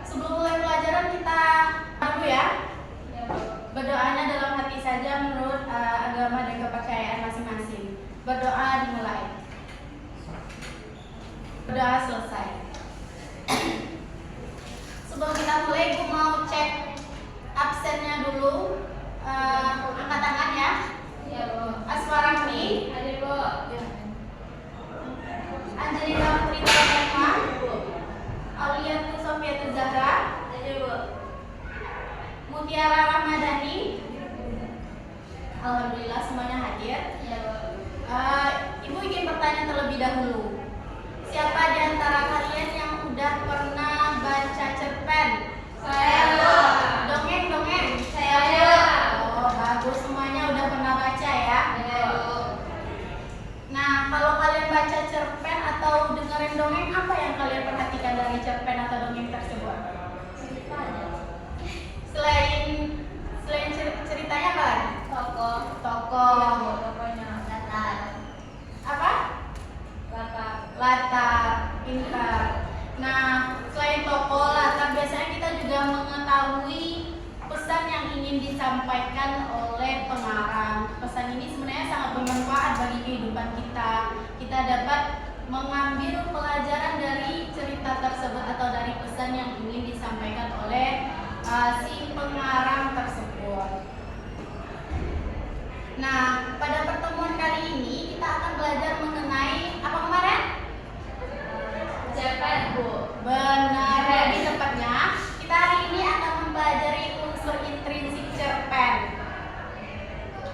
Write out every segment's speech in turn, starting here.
Sebelum mulai pelajaran kita dulu ya. Berdoanya dalam hati saja menurut agama dan kepercayaan masing-masing. Berdoa dimulai. Berdoa selesai. Sebelum kita mulai, Ibu mau cek absennya dulu. Angkat tangan ya. Iya, Bu. Aswarahmi. Ada, Bu. Angelina Putri Tama. Auliatu Sofiatul Zahra. Ada, Bu. Mutiara Ramadhani. Alhamdulillah semuanya hadir. Iya, Bu. Ibu ingin bertanya terlebih dahulu. Siapa di antara kalian yang udah pernah baca cerpen? Saya, Bu. Dongeng-dongeng? Saya. Oh, bagus, semuanya udah pernah baca ya. Iya, Bu. Nah, kalau kalian baca cerpen atau dengerin dongeng, apa yang kalian perhatikan dari cerpen atau dongeng tersebut? Ceritanya. Selain ceritanya apa lagi? Tokoh. Tokoh. Tokohnya. Latar. Apa? Latar, pintar. Nah, selain tokoh, latar, biasanya kita juga mengetahui pesan yang ingin disampaikan oleh pengarang. Pesan ini sebenarnya sangat bermanfaat bagi kehidupan kita. Kita dapat mengambil pelajaran dari cerita tersebut atau dari pesan yang ingin disampaikan oleh si pengarang tersebut. Nah, pada pertemuan kali ini kita akan belajar mengenai apa kemarin? Cerpen, Bu. Benar, lebih tepatnya kita hari ini akan mempelajari unsur intrinsik cerpen.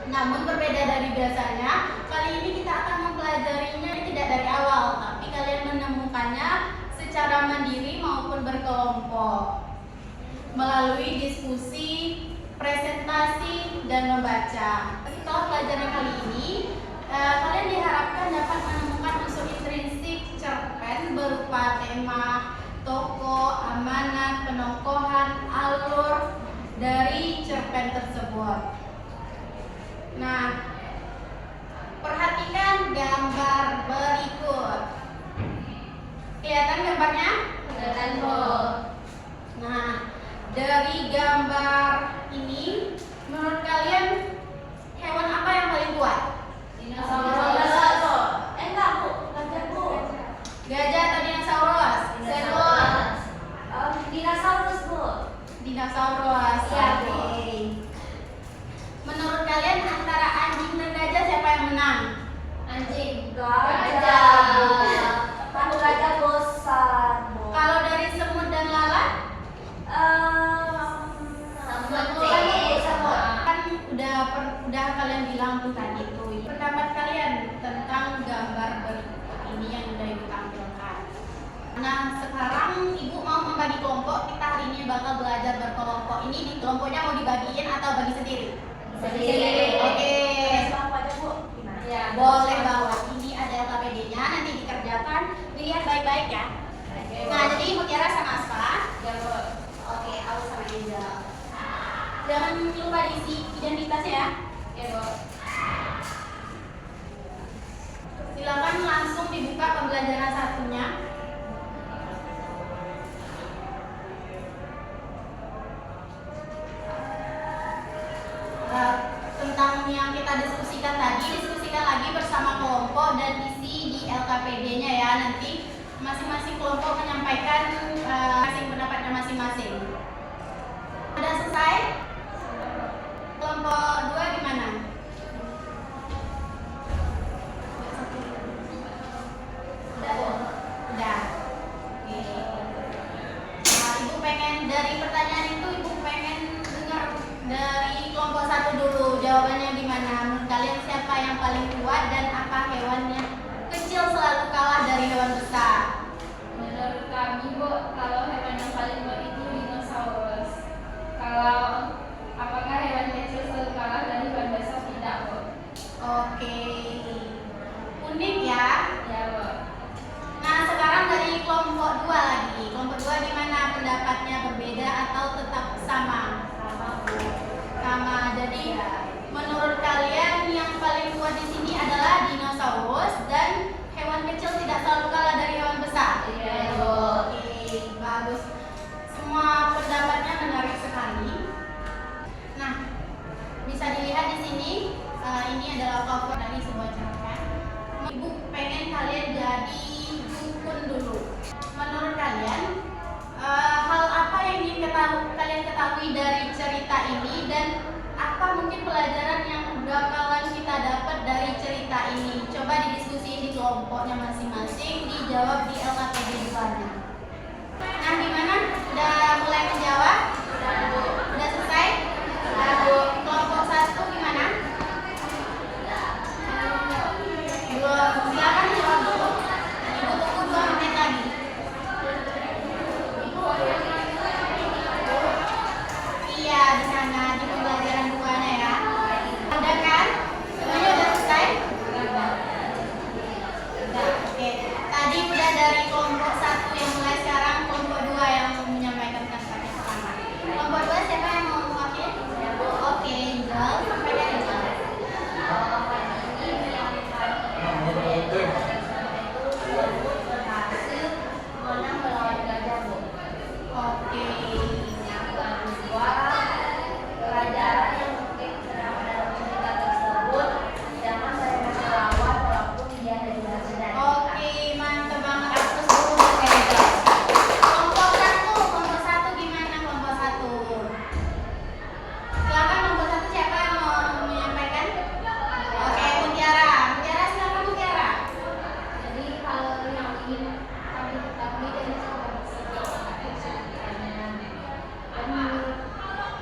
Namun berbeda dari biasanya, kali ini kita akan mempelajarinya tidak dari awal, tapi kalian menemukannya secara mandiri maupun berkelompok melalui diskusi, presentasi, dan membaca. Setelah pelajaran kali ini, kalian diharapkan dapat menemukan unsur intrinsik cerpen berupa tema, tokoh, amanat, penokohan, alur dari cerpen tersebut. Nah, perhatikan gambar berikut. Kelihatan gambarnya? Kelihatan, Bu. Nah, dari gambar ini, menurut kalian hewan apa yang paling kuat? Dinosaurus. Enggak, Bu. Gajah, Bu. Gajah atau dinosaurus? Dinosaurus, Bu. Dinosaurus. Iya, Bu. Oke. Menurut kalian antara anjing dan gajah siapa yang menang? Anjing. Gajah. Kan gajah bosan, Bu. Kalau dari semut dan lalat? Kan udah kalian bilang tuh tadi tuh. Pendapat kalian tentang gambar berikut ini yang udah Ibu tampilkan. Nah, sekarang Ibu mau membagi kelompok. Kita hari ini bakal belajar berkelompok. Ini di kelompoknya mau dibagiin atau bagi sendiri? Sendiri. Oke. Sama aja, Bu. Gimana? Ya, Boleh bawa. Ini ada LKPD-nya, nanti dikerjakan. Lihat baik-baik ya. Nah, jadi Mutiara sama Aspa. Ya, Bu. Oke, aku sama Angel. Jangan lupa diisi identitasnya ya. Ya, Bu. Silakan langsung dibuka pembelajaran satunya. Tentang yang kita diskusikan tadi, diskusikan lagi bersama kelompok dan isi di LKPD-nya ya. Nanti masing-masing kelompok menyampaikan pendapatnya masing-masing. Sudah selesai? Kelompok 2 gimana? Udah. Oke. Nah, Ibu pengen dari pertanyaan itu Ibu pengen dengar dari kelompok 1 dulu jawabannya gimana? Menurut kalian siapa yang paling kuat dan apa hewannya kecil selalu kalah dari hewan besar? Menurut kami, Bu, kalau hewan yang paling kuat itu dinosaurus. Kalau apakah hewan kecil selalu kalah dari hewan besar? Tidak, Bu. Oke. Unik ya. Ya, Bu. Nah, sekarang dari kelompok 2 lagi. Kelompok 2 gimana pendapatnya, berbeda atau tetap sama? Sama, Bu. Sama. Jadi menurut kalian yang paling kuat di sini adalah dinosaurus dan hewan kecil tidak selalu kalah dari hewan besar. Iya, Bu. Oke, bagus. Semua adalah cover dari sebuah cerpen. Ibu pengen kalian jadi dukun dulu. Menurut kalian, hal apa yang ingin kalian ketahui dari cerita ini dan apa mungkin pelajaran yang bakalan kita dapat dari cerita ini? Coba didiskusiin di kelompoknya masing-masing, dijawab di LKPD depannya. Nah, gimana? Udah mulai menjawab? Udah selesai? Udah, Bu. Kelompok 1 gimana? Belum. Silakan jawab dulu. Ibu tunggu 2 menit lagi. Iya, di sana di pembelajaran 2-nya ya. Udah kan? Semuanya udah selesai? Udah. Oke. Tadi udah dari kelompok 1 yang mulai sekarang, kelompok 2 yang menyampaikan kata pertama. Kelompok 2 siapa yang mau mewakili? Oke, Angel, sampaikan Angel. Berhasil menang melawan gajah, Bu. Oke. Yang kedua, pelajaran yang mungkin terdapat dalam cerita tersebut, jangan meremehkan lawan walaupun dia ada di dalam cerita. Oke, mantap banget. Aku suruh kayak kelompok 1 gimana kelompok 1? Silakan kelompok 1 siapa yang mau menyampaikan? Oke, Mutiara. Mutiara silakan Mutiara. Jadi hal yang ingin kami ketahui dari cerita tersebut dan menurut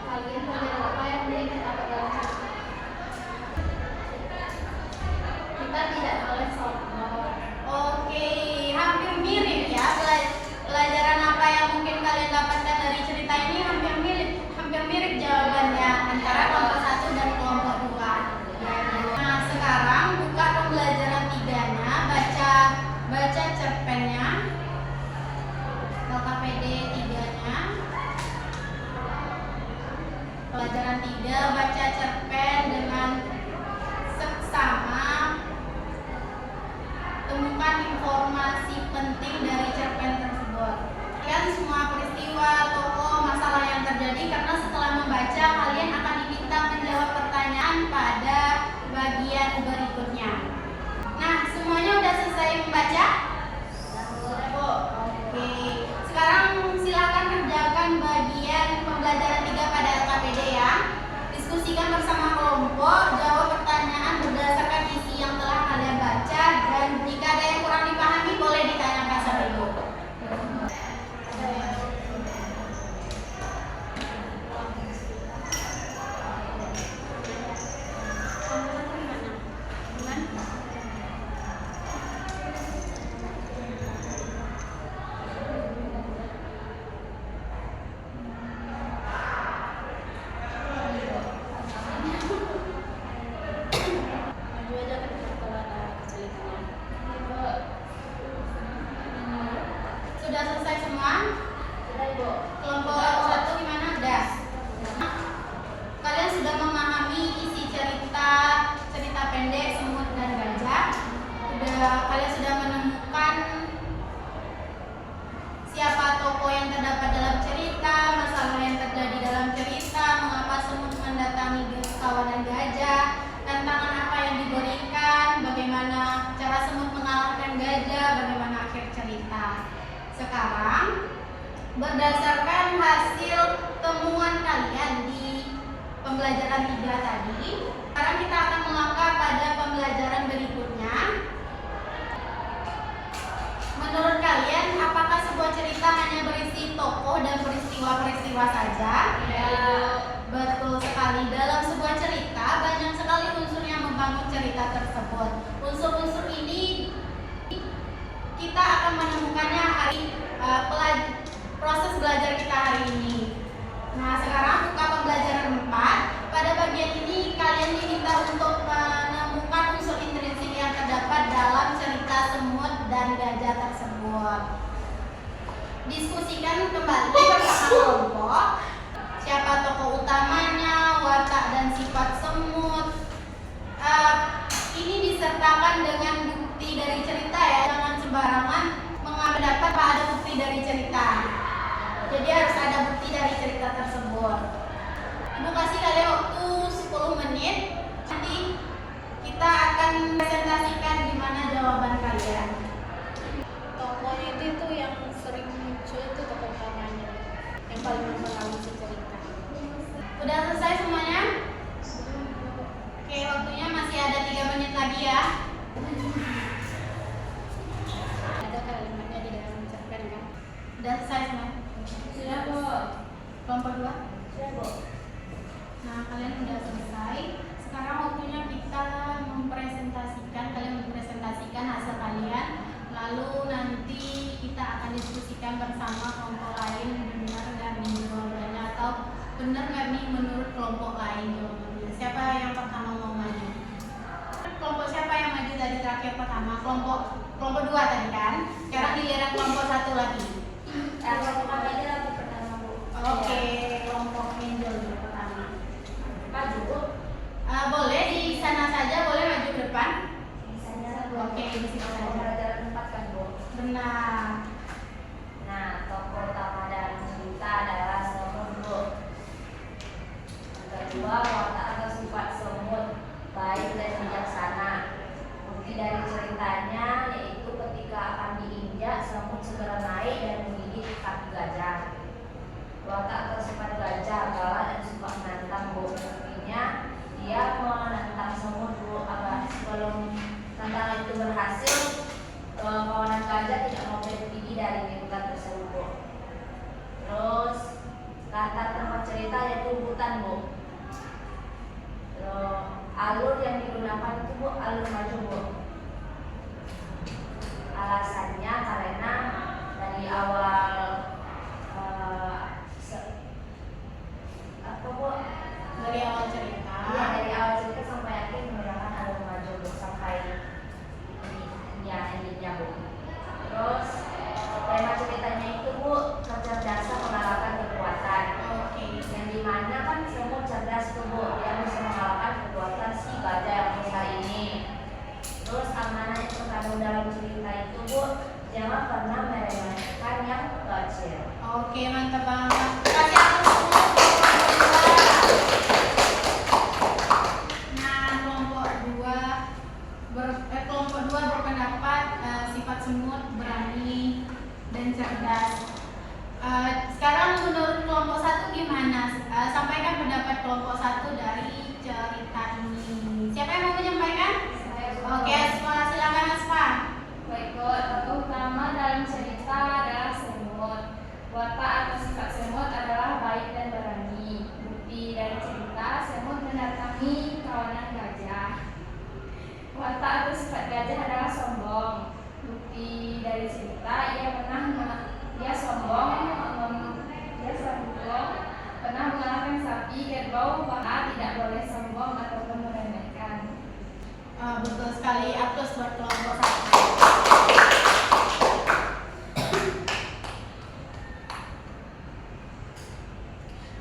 kalian pelajaran apa yang ingin kita dapat dalam cerita? Kita tidak boleh sombong. Oke, hampir mirip ya pelajaran apa yang mungkin kalian dapatkan dari cerita ini hampir mirip jawabannya antara kelompok 1 dan kelompok 2. Nah, sekarang buka pembelajaran 3-nya, baca cerpennya. LKPD 3-nya. Pelajaran 3 baca cerpen dengan seksama. Temukan informasi penting dari cerpen tersebut. Kalian semua peristiwa, tokoh, masalah yang terjadi karena setelah membaca kalian akan diminta menjawab pertanyaan pada bagian berikutnya. Nah, semuanya udah selesai membaca? Oke. Sekarang silakan kerjakan bagian pembelajaran 3 pada LKPD ya. Diskusikan bersama kelompok, jawab pertanyaan berdasarkan isi yang telah kalian baca dan jika ada yang kurang dipahami boleh ditanyakan sama Ibu. Maju aja kan kalau ada kesulitan. Sudah selesai semua? Sudah, Bu. Kelompok 1 gimana? Udah. Kalian sudah memahami isi cerita pendek Semut dan Gajah. Kalian sudah menemukan siapa tokoh yang terdapat dalam cerita, masalah yang terjadi dalam cerita, mengapa semut mendatangi kawanan gajah, tantangan apa yang diberikan, bagaimana cara semut mengalahkan gajah, bagaimana akhir cerita. Sekarang berdasarkan hasil temuan kalian di pembelajaran 3 tadi, sekarang kita akan melangkah pada pembelajaran berikutnya. Menurut kalian, apakah sebuah cerita hanya berisi tokoh dan peristiwa-peristiwa saja? Ya. Betul sekali. Dalam sebuah cerita, banyak sekali unsur yang membangun cerita tersebut. Unsur-unsur ini kita akan menemukannya proses belajar kita hari ini. Nah, sekarang buka pembelajaran 4. Pada bagian ini kalian diminta untuk menemukan unsur intrinsik yang terdapat dalam cerita semut dan gajah tersebut. Diskusikan kembali bersama kelompok. Siapa tokoh utamanya, watak dan sifat semut. Ini disertakan dengan bukti dari cerita ya. Jangan sembarangan mengambil dapat pada bukti dari cerita. Jadi harus ada bukti dari cerita tersebut. Ibu kasih kalian waktu 10 menit. Nanti kita akan presentasikan gimana jawaban kalian. Tokohnya itu yang sering muncul itu tokoh utamanya yang paling mempengaruhi cerita. Udah selesai semuanya? Oke, waktunya masih ada 3 menit lagi ya. Ada kalimatnya di dalam cerpen kan? Udah selesai semua? Sudah, Bu. Kelompok 2? Sudah, Bu. Nah, kalian udah selesai. Sekarang waktunya kita kalian mempresentasikan hasil kalian. Lalu nanti kita akan diskusikan bersama kelompok lain benar nggak nih jawabannya, atau benar nggak nih menurut kelompok lain jawabannya. Siapa yang pertama mau maju? Kelompok siapa yang maju dari terakhir pertama? Kelompok 2 tadi kan? Sekarang giliran kelompok 1 lagi. Kelompok kami ini lagi pertama, Bu. Oke, kelompok Angel dulu pertama. Maju, Bu. Boleh di sana saja, boleh maju ke depan. Misalnya, Oke, di sini saja. pembelajaran 4 kan, Bu. Benar. Nah, tokoh utama dalam cerita adalah semut, Bu. Yang kedua, watak atau sifat semut baik dan bijaksana. Bukti dari ceritanya yaitu ketika akan diinjak, semut segera naik dan menggigit kaki gajah. Watak atau sifat gajah galak dan suka menantang, Bu. Buktinya dia menantang semut, Bu. Sebelum tantangan itu berhasil, kawanan gajah tidak mau pergi dari hutan tersebut, Bu. Terus latar tempat cerita yaitu hutan, Bu. Terus alur yang digunakan itu, Bu, alur maju, Bu. Alasannya karena dari awal apa, Bu? Dari awal cerita. Iya, dari awal cerita sampai akhir menggunakan alur maju, Bu, sampai endingnya, Bu. Terus tema ceritanya itu, Bu, kecerdasan mengalahkan kekuatan. Oke. Yang dimana kan semut cerdas tuh, Bu, dia bisa mengalahkan kekuatan si gajah yang besar ini. Terus amanah yang terkandung dalam cerita itu, Bu, jangan pernah meremehkan yang kecil. Oke, mantap banget. Kasih aku semua. Nah, kelompok 2 berpendapat sifat semut berani dan cerdas. Sekarang menurut kelompok 1 gimana? Sampaikan pendapat kelompok 1 dari cerita ini. Siapa yang mau menyampaikan? Oke, Asfa, silakan Asfa. Baik, Bu. Tokoh utama dalam cerita adalah semut. Watak atau sifat semut adalah baik dan berani. Bukti dari cerita, semut mendatangi kawanan gajah. Watak atau sifat gajah adalah sombong. Bukti dari cerita, dia sombong, pernah mengalahkan sapi kerbau, bahkan tidak boleh sombong ataupun meremehkan. Betul sekali, aplaus buat kelompok 1.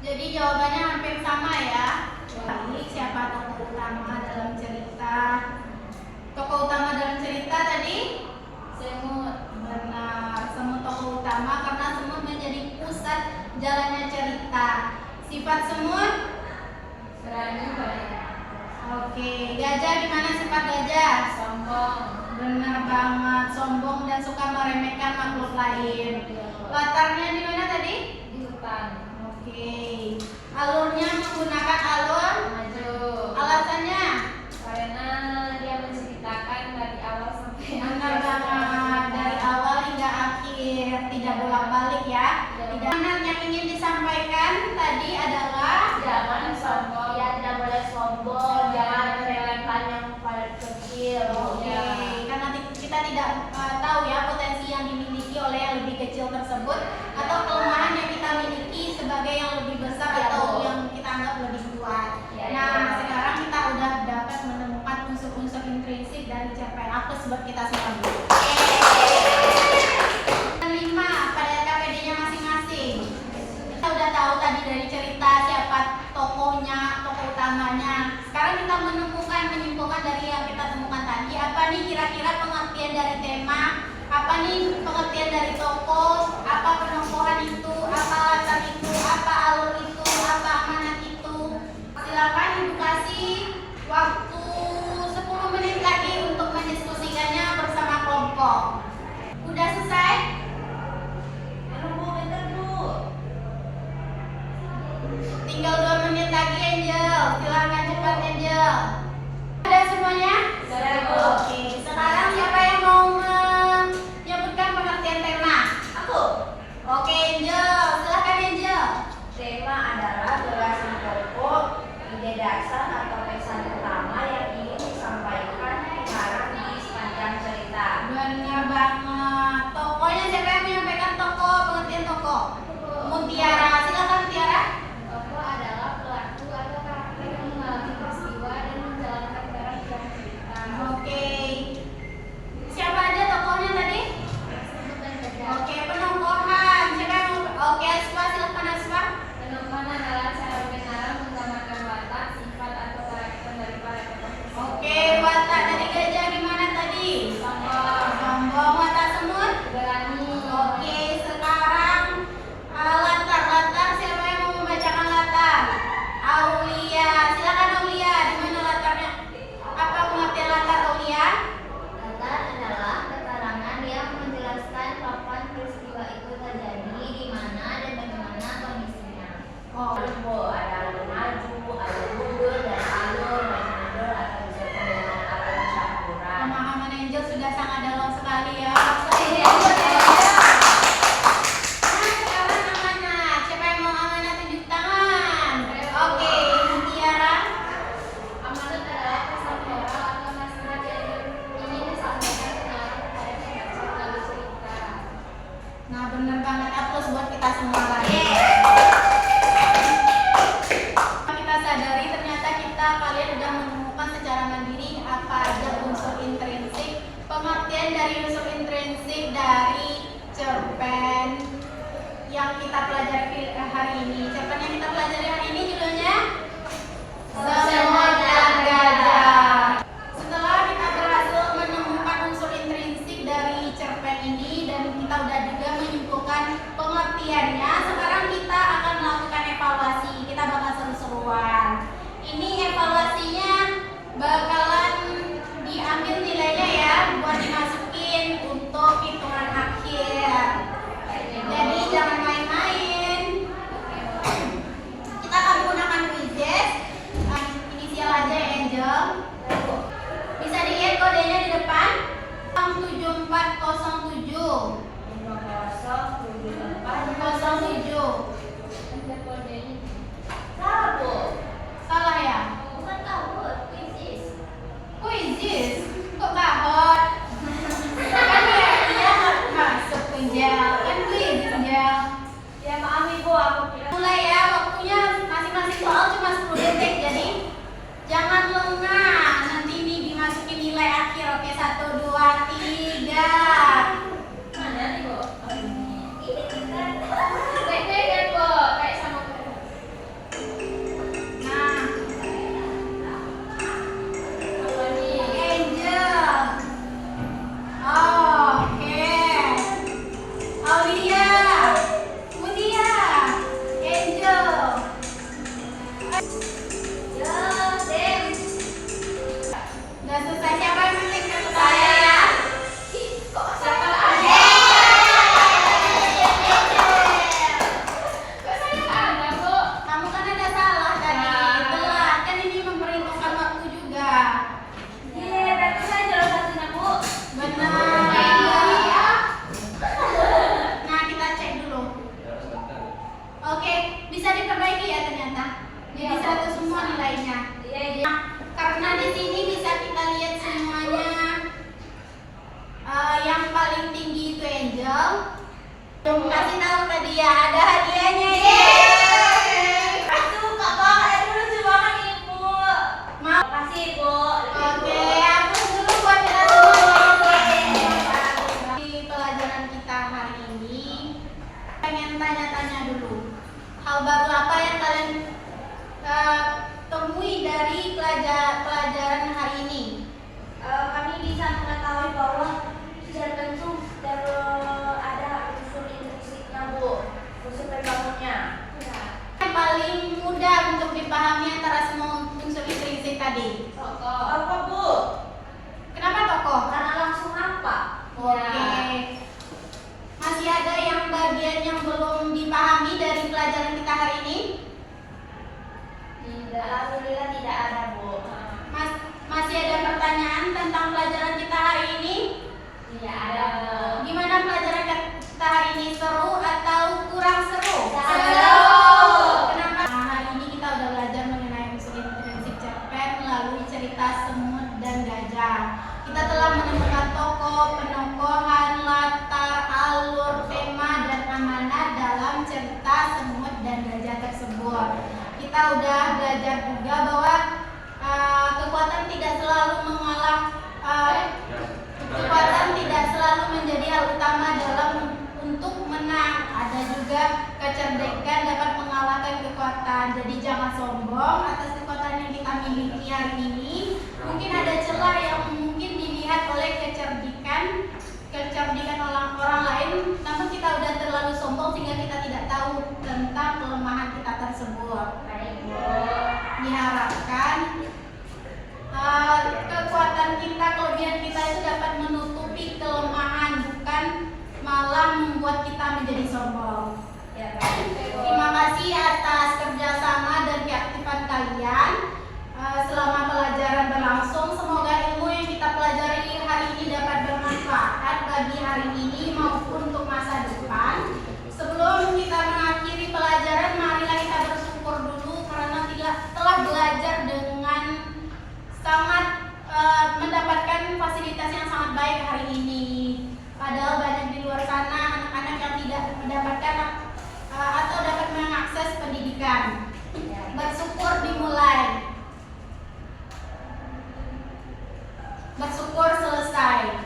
Jadi jawabannya hampir sama ya. Ini siapa tokoh utama dalam cerita? Tokoh utama dalam cerita tadi? Semut. Benar, semut tokoh utama karena semut menjadi pusat jalannya cerita. Sifat semut? Berani, baik. Oke, gajah gimana sifat gajah? Sombong. Benar banget, sombong dan suka meremehkan makhluk lain. Latarnya di mana tadi? Di hutan. Oke. Alurnya menggunakan alur. Maju. Alasannya? Karena dia menceritakan dari awal sampai Benar banget, dari awal hingga akhir, tidak bolak-balik ya. Tidak. Benar yang ingin disampaikan tadi adalah Jangan sombong, ya tidak boleh sombong, jangan meremehkan yang paling kecil. Oke, karena kita tidak tahu ya potensi yang dimiliki oleh yang lebih kecil tersebut atau kelemahan yang kita miliki sebagai yang lebih besar Ya, atau Bu. yang kita anggap lebih kuat. Ya, Nah, ya. sekarang kita udah dapat menemukan unsur-unsur intrinsik dari cerpen. Aku sebut kita semua. Dan 5 pada KPD-nya masing-masing. Kita udah tahu tadi dari cerita siapa tokohnya, tokoh utamanya. Sekarang kita menyimpulkan dari yang kita temukan tadi, apa nih kira-kira pengertian dari tema, apa nih pengertian dari tokoh, apa penokohan itu, apa latar itu, apa alur itu, apa amanat itu. Silakan Ibu kasih waktu 10 Tinggal 2 menit lagi Angel. Silakan cepat Angel. Ada semuanya? Sudah, Bu. Oke, sekarang siapa yang mau menyebutkan pengertian tema? Aku. Oke Angel, silakan Angel. Tema adalah gagasan pokok, ide dasar atau pesan utama yang ingin disampaikan pengarang di sepanjang cerita. Benar banget. Tokohnya siapa yang menyampaikan tokoh, pengertian tokoh? Mutiara, silakan Mutiara. Tokoh adalah pelaku atau karakter yang mengalami peristiwa dan menjalankan peran dalam cerita. Oke. Siapa aja tokohnya tadi? Sebutkan saja. Oke, penokohan. Siapa yang mau? Oke, Asma, silakan Asma. Penokohan adalah cara pengarang menggambarkan watak, sifat atau karakter dari para tokoh tersebut. Oke, watak dari gajah gimana tadi? Sombong, watak semut. Berani. Oke, sekarang latar siapa yang mau membacakan latar? Aulia, silakan Aulia. Di mana latarnya? Apa pengertian latar Aulia? Latar adalah keterangan yang menjelaskan kapan peristiwa itu terjadi, di mana dan bagaimana kondisinya. Oh, Bu, ada alur maju, alur mundur, dan alur mundur atau disebut dengan alur campuran. pemahaman Angel sudah sangat dalam sekali ya. Iya. Nah, sekarang amanat. Siapa yang mau amanat tunjuk tangan? Oke, Mutiara. Amanat adalah pesan moral atau nasihat yang ingin disampaikan pengarang kepada pembaca melalui cerita. Nah, bener banget. Aplaus buat kita semua lagi. Kita sadari ternyata kalian udah menemukan secara mandiri apa aja unsur intrinsik, pengertian dari unsur intrinsik dari cerpen yang kita pelajari hari ini. Cerpen yang kita pelajari hari ini judulnya Semut dan Gajah. Setelah kita berhasil menemukan unsur intrinsik dari cerpen ini dan kita udah juga menyimpulkan pengertiannya, sekarang kita akan melakukan evaluasi. Kita bakal seru-seruan. Ini evaluasinya bakalan diambil nilainya ya buat dimasukin untuk hitungan akhir. Jadi jangan main-main. Kita akan menggunakan quizzes. Inisial aja ya Angel. Bisa dilihat kodenya di depan. 7407. 07. Ada kodenya. Salah, Bu. Salah ya? Bukan kabut, quizzes. Quizzes. Kok kahot? Kan ya iya masuk Angel. Kan quiz Angel. Ya maaf Ibu, aku kira. Mulai ya, waktunya masing-masing soal cuma 10 detik. Jadi jangan lengah. Nanti ini dimasukin nilai akhir. Oke, 1, 2, 3. Mana nih, Bu? Ini kan. Baik-baik kan, Bu? Kayak sama Nah, apa nih? Angel. Oke. Aulia. Mutia. Angel. Ya, Dem. Udah selesai. Siapa yang mentik kartu Saya saya? ya. Ih, kok saya ada? Kok saya ada, Bu? Kamu kan ada salah tadi. Nah. Telat. Kan ini memperhitungkan waktu juga. Iya, berarti saya jalan satunya, Bu. Benar. Iya. Nah, kita cek dulu. Oke, bisa diperbaiki ya ternyata. Jadi Iya. 100 semua nilainya. Iya, iya. Nah, karena di sini bisa kita lihat semuanya yang paling tinggi itu Angel. Kasih tahu tadi ya ada hadiahnya ya. Aduh, Kak banget. Aduh, lucu banget, Ibu. Mau? Makasih, Ibu. Oke, aku dulu buat kita semua. Di pelajaran kita hari ini pengen tanya-tanya dulu. Hal baru apa yang kalian temui dari pelajaran hari ini? Kami bisa mengetahui bahwa cerpen itu ada unsur intrinsiknya, Bu. Unsur pembangunnya. Yang paling mudah untuk dipahami antara semua unsur intrinsik tadi. Tokoh. Apa, Bu? Kenapa tokoh? Karena langsung apa? Oke. Masih ada yang bagian yang belum dipahami dari pelajaran kita hari ini? Tidak. Alhamdulillah tidak ada, Bu. Masih ada pertanyaan tentang pelajaran kita hari ini? Tidak ada, Bu. Gimana pelajaran kita hari ini, seru atau kurang seru? Seru. Kenapa? Nah, hari ini kita udah belajar mengenai unsur intrinsik cerpen melalui cerita semut dan gajah. Kita telah menemukan tokoh, penokohan, latar, alur, tema, dan amanat dalam cerita semut dan gajah tersebut. Kita udah belajar juga bahwa kekuatan tidak selalu kekuatan tidak selalu menjadi hal utama dalam untuk menang. Ada juga kecerdasan dapat mengalahkan kekuatan. Jadi jangan sombong atas kekuatan yang kita miliki hari ini. Mungkin ada celah yang mungkin dilihat oleh kecerdikan orang lain, namun kita udah terlalu sombong sehingga kita tidak tahu tentang kelemahan kita tersebut. Baik, Bu. Diharapkan kekuatan kita, kelebihan kita itu dapat menutupi kelemahan, bukan malah membuat kita menjadi sombong. Ya, baik. Terima kasih atas kerjasama dan keaktifan kalian selama pelajaran berlangsung. Semoga ilmu yang kita pelajari hari ini dapat bermanfaat bagi hari ini maupun untuk masa depan. Sebelum kita mengakhiri pelajaran, marilah kita bersyukur dulu karena telah belajar dengan sangat mendapatkan fasilitas yang sangat baik hari ini. Padahal banyak di luar sana anak-anak yang tidak mendapatkan atau dapat mengakses pendidikan. Bersyukur dimulai. Bersyukur selesai.